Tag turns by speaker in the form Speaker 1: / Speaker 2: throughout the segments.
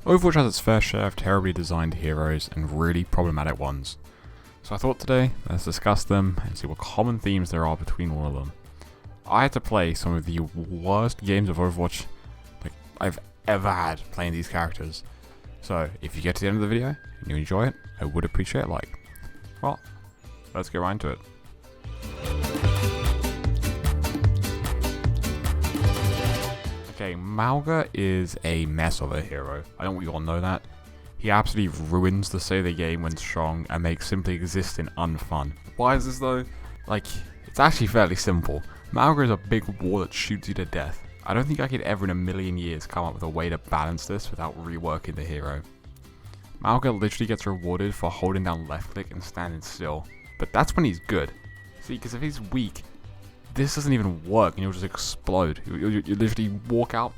Speaker 1: Overwatch has its fair share of terribly designed heroes and really problematic ones. So I thought today, let's discuss them and see what common themes there are between all of them. I had to play some of the worst games of Overwatch I've ever had playing these characters. So if you get to the end of the video and you enjoy it, I would appreciate a like. Well, let's get right into it. Okay, Mauga is a mess of a hero. I don't want you all know that. He absolutely ruins the state of the game when strong and makes simply existing unfun. Why is this though? It's actually fairly simple. Mauga is a big wall that shoots you to death. I don't think I could ever in a million years come up with a way to balance this without reworking the hero. Mauga literally gets rewarded for holding down left click and standing still, but that's when he's good. See, because if he's weak, this doesn't even work and you'll just explode. You literally walk out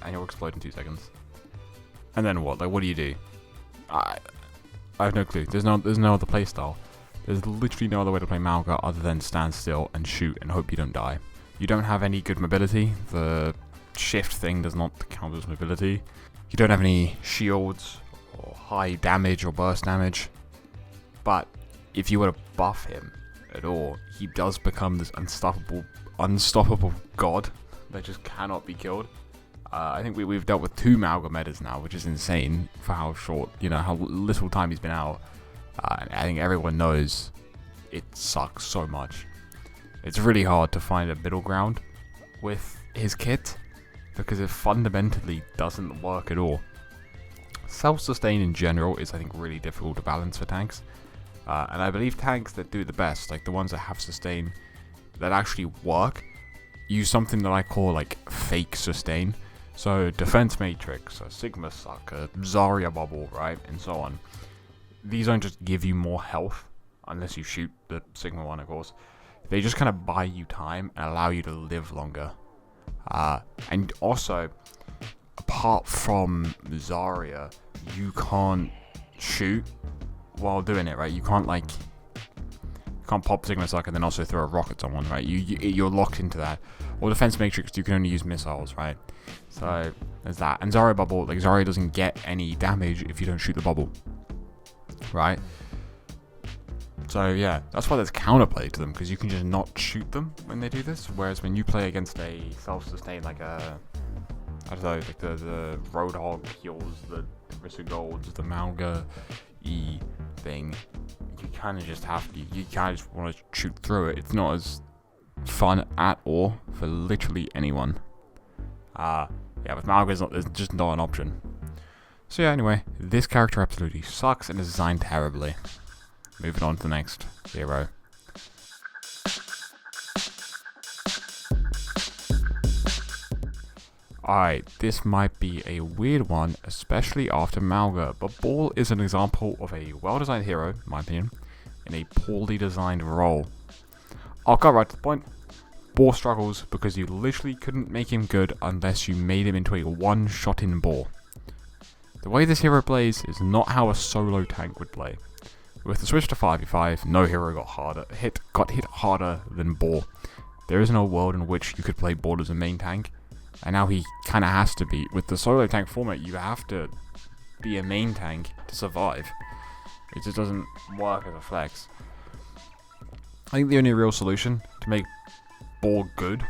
Speaker 1: and you'll explode in 2 seconds. And then what? What do you do? I have no clue. There's no other playstyle. There's literally no other way to play Mauga other than stand still and shoot and hope you don't die. You don't have any good mobility. The shift thing does not count as mobility. You don't have any shields or high damage or burst damage. But if you were to buff him at all, he does become this unstoppable god that just cannot be killed. I think we've dealt with 2 Mauga metas now, which is insane for how short, how little time he's been out. And I think everyone knows it sucks so much. It's really hard to find a middle ground with his kit because it fundamentally doesn't work at all. Self-sustain in general is, I think, really difficult to balance for tanks. And I believe tanks that do the best, like the ones that have sustain that actually work, use something that I call fake sustain. So defense matrix, a Sigma suck, a Zarya bubble, right, and so on. These don't just give you more health, unless you shoot the Sigma one, of course. They just kind of buy you time and allow you to live longer. And also, apart from Zarya, you can't shoot while doing it, right? You can't pop Sigma suck and then also throw a rock at someone, right? You're locked into that. Or defense matrix, you can only use missiles, right? So there's that. And Zarya bubble, Zarya doesn't get any damage if you don't shoot the bubble, right? So yeah, that's why there's counterplay to them, because you can just not shoot them when they do this. Whereas when you play against a self-sustain, the Roadhog heals, the Rissa Golds, the Mauga E thing, you kind of just have to, you kind of just want to shoot through it. It's not as fun at all for literally anyone. Yeah, with Mauga, it's just not an option. So yeah, anyway, this character absolutely sucks and is designed terribly. Moving on to the next hero. Alright, this might be a weird one, especially after Mauga, but Ball is an example of a well-designed hero, in my opinion, in a poorly designed role. I'll cut right to the point. Ball struggles because you literally couldn't make him good unless you made him into a one-shot-in Ball. The way this hero plays is not how a solo tank would play. With the switch to 5v5, no hero got hit harder than Ball. There isn't a world in which you could play Ball as a main tank, and now he kind of has to be. With the solo tank format, you have to be a main tank to survive. It just doesn't work as a flex. I think the only real solution to make Ball good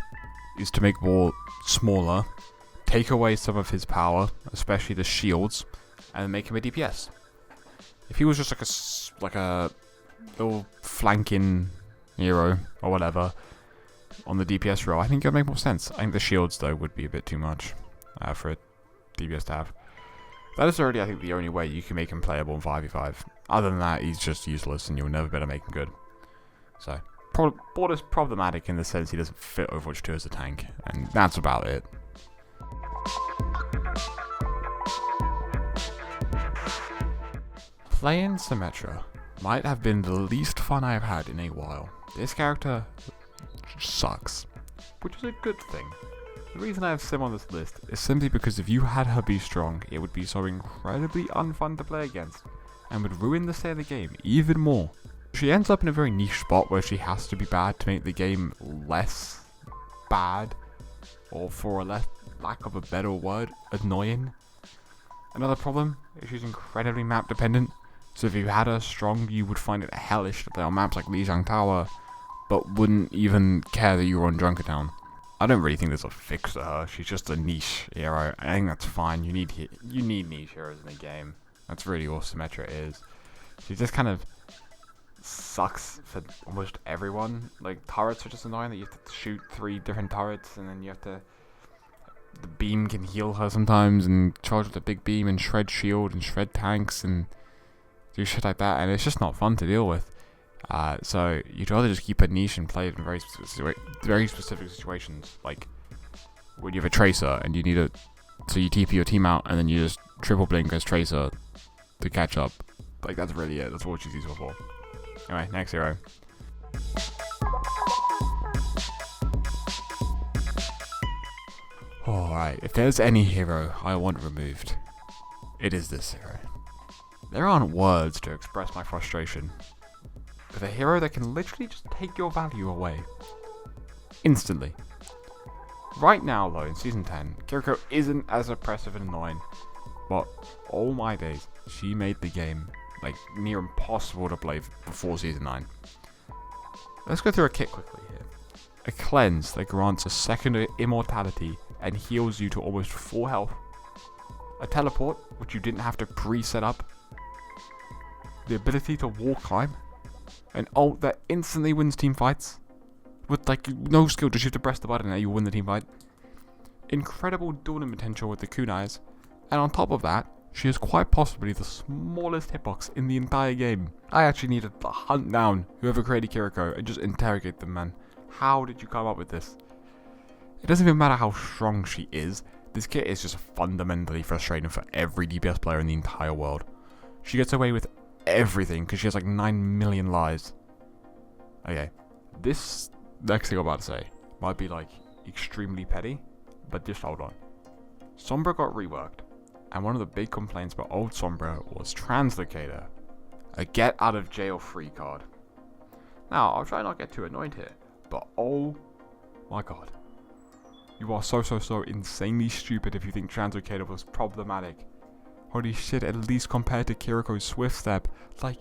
Speaker 1: is to make Ball smaller, take away some of his power, especially the shields, and make him a DPS. If he was just like a little flanking hero or whatever on the DPS role, I think it would make more sense. I think the shields though would be a bit too much for a DPS to have. That is already, I think, the only way you can make him playable in 5v5. Other than that, he's just useless and you'll never be able to make him good. So, Ball is problematic in the sense he doesn't fit Overwatch 2 as a tank, and that's about it. Playing Symmetra might have been the least fun I've had in a while. This character sucks, which is a good thing. The reason I have Sim on this list is simply because if you had her be strong, it would be so incredibly unfun to play against, and would ruin the state of the game even more. She ends up in a very niche spot where she has to be bad to make the game less bad, or for a lack of a better word, annoying. Another problem is she's incredibly map dependent. So if you had her strong, you would find it hellish to play on maps like Lijiang Tower, but wouldn't even care that you were on Junkertown. I don't really think there's a fix to her. She's just a niche hero. I think that's fine. You need niche heroes in the game. That's really all Symmetra is. She just kind of sucks for almost everyone. Like, turrets are just annoying that you have to shoot 3 different turrets, and then you have to... The beam can heal her sometimes, and charge with a big beam, and shred shield, and shred tanks, and do shit like that, and it's just not fun to deal with. So you'd rather just keep a niche and play it in very specific situations, like when you have a tracer and you need a, so you TP your team out and then you just triple blink as tracer to catch up. Like, that's really it. That's what she's useful for. Anyway, next hero. Alright, if there's any hero I want removed, it is this hero. There aren't words to express my frustration with a hero that can literally just take your value away. Instantly. Right now, though, in Season 10, Kiriko isn't as oppressive and annoying, but all my days, she made the game, like, near impossible to play before Season 9. Let's go through a kit quickly here. A cleanse that grants a second immortality and heals you to almost full health. A teleport, which you didn't have to pre-set up. The ability to wall climb. An ult that instantly wins team fights. With, like, no skill, just you have to press the button and you win the team fight. Incredible dueling potential with the kunais. And on top of that, she is quite possibly the smallest hitbox in the entire game. I actually needed to hunt down whoever created Kiriko and just interrogate them, man. How did you come up with this? It doesn't even matter how strong she is. This kit is just fundamentally frustrating for every DPS player in the entire world. She gets away with everything because she has like 9 million lives. Okay, this next thing I'm about to say might be like extremely petty, but just hold on. Sombra got reworked, and one of the big complaints about old Sombra was Translocator, a get out of jail free card. Now, I'll try not to get too annoyed here, but oh my god. You are so insanely stupid if you think Translocator was problematic. Holy shit, at least compared to Kiriko's Swift Step. Like,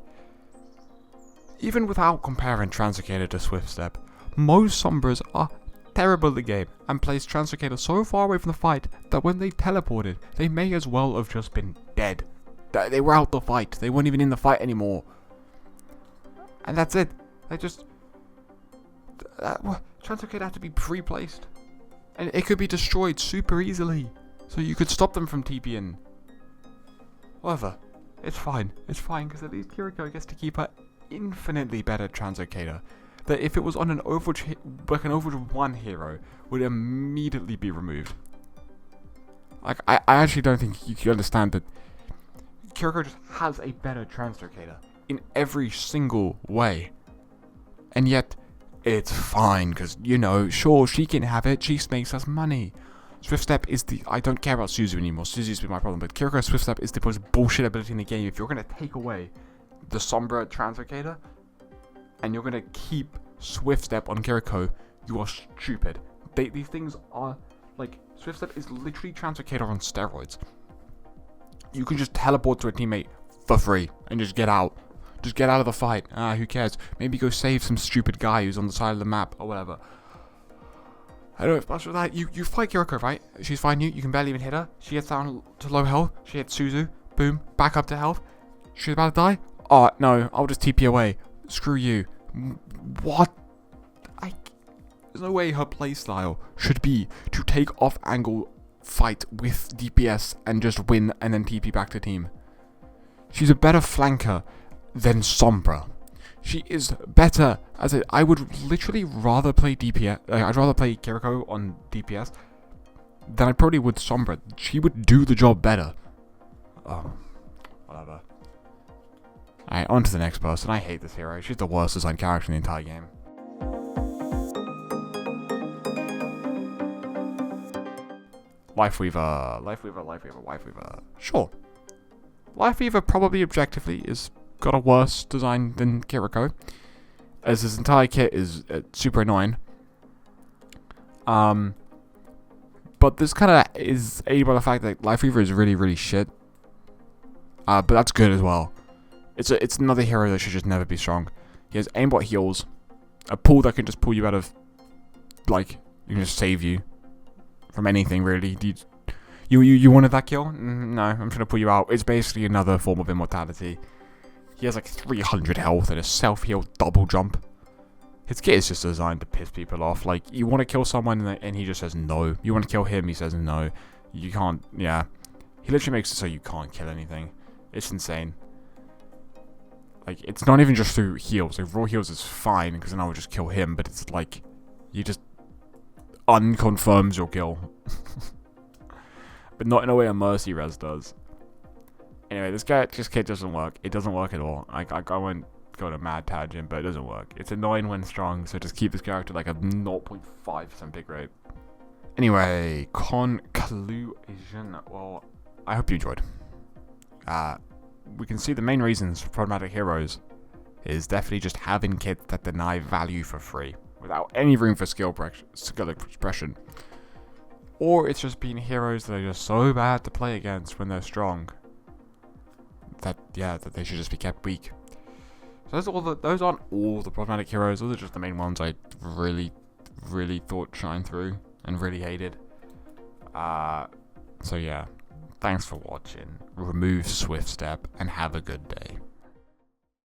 Speaker 1: even without comparing Translocator to Swift Step, most Sombras are terrible at the game and placed Translocator so far away from the fight that when they teleported, they may as well have just been dead. They were out the fight. They weren't even in the fight anymore. And that's it. They just... Translocator had to be pre-placed. And it could be destroyed super easily. So you could stop them from TPing. Whatever. It's fine. It's fine because at least Kiriko gets to keep her infinitely better Translocator. That if it was on an Overwatch, like an Overwatch 1 hero, would immediately be removed. Like, I actually don't think you can understand that Kiriko just has a better Translocator in every single way. And yet, it's fine, because, you know, sure, she can have it, she makes us money. Swift Step is the... I don't care about Suzu anymore, Suzu's been my problem, but Kiriko's Swift Step is the most bullshit ability in the game. If you're going to take away the Sombra Translocator, and you're going to keep Swift Step on Kiriko, you are stupid. These things are, like, Swift Step is literally Translocator on steroids. You can just teleport to a teammate for free, and just get out. Just get out of the fight. Who cares? Maybe go save some stupid guy who's on the side of the map, or whatever. I don't know, but with that, you fight Kiriko, right? She's fighting you can barely even hit her. She gets down to low health, she hits Suzu, boom, back up to health. She's about to die? Oh, no, I'll just TP away. Screw you. What? There's no way her playstyle should be to take off angle, fight with DPS, and just win, and then TP back to team. She's a better flanker than Sombra. She is better as a... I would literally rather play DPS... I'd rather play Kiriko on DPS than I probably would Sombra. She would do the job better. Whatever. Alright, on to the next person. I hate this hero. She's the worst designed character in the entire game. Lifeweaver. Sure. Lifeweaver probably objectively is got a worse design than Kiriko, as his entire kit is super annoying. But this kind of is aided by the fact that Lifeweaver is really shit. But that's good as well. It's another hero that should just never be strong. He has aimbot heals, a pull that can just pull you out of, like, you can just save you from anything really. You wanted that kill? No, I'm trying to pull you out. It's basically another form of immortality. He has like 300 health and a self-heal double jump. His kit is just designed to piss people off. Like, you want to kill someone and he just says no. You want to kill him, he says no. You can't, yeah. He literally makes it so you can't kill anything. It's insane. Like, it's not even just through heals. Like, raw heals is fine, because then I would just kill him, but it's like, you just unconfirms your kill. But not in a way a mercy res does. Anyway, this kit doesn't work. It doesn't work at all. I won't go on a mad tangent, but it doesn't work. It's annoying when strong, so just keep this character like a 0.5% pick rate. Anyway, conclusion. Well, I hope you enjoyed. We can see the main reasons for problematic heroes is definitely just having kits that deny value for free, without any room for skill expression. Or it's just being heroes that are just so bad to play against when they're strong that they should just be kept weak. So those aren't all the problematic heroes. Those are just the main ones I really thought shine through and really hated. So yeah, thanks for watching. Remove Swift Step and have a good day.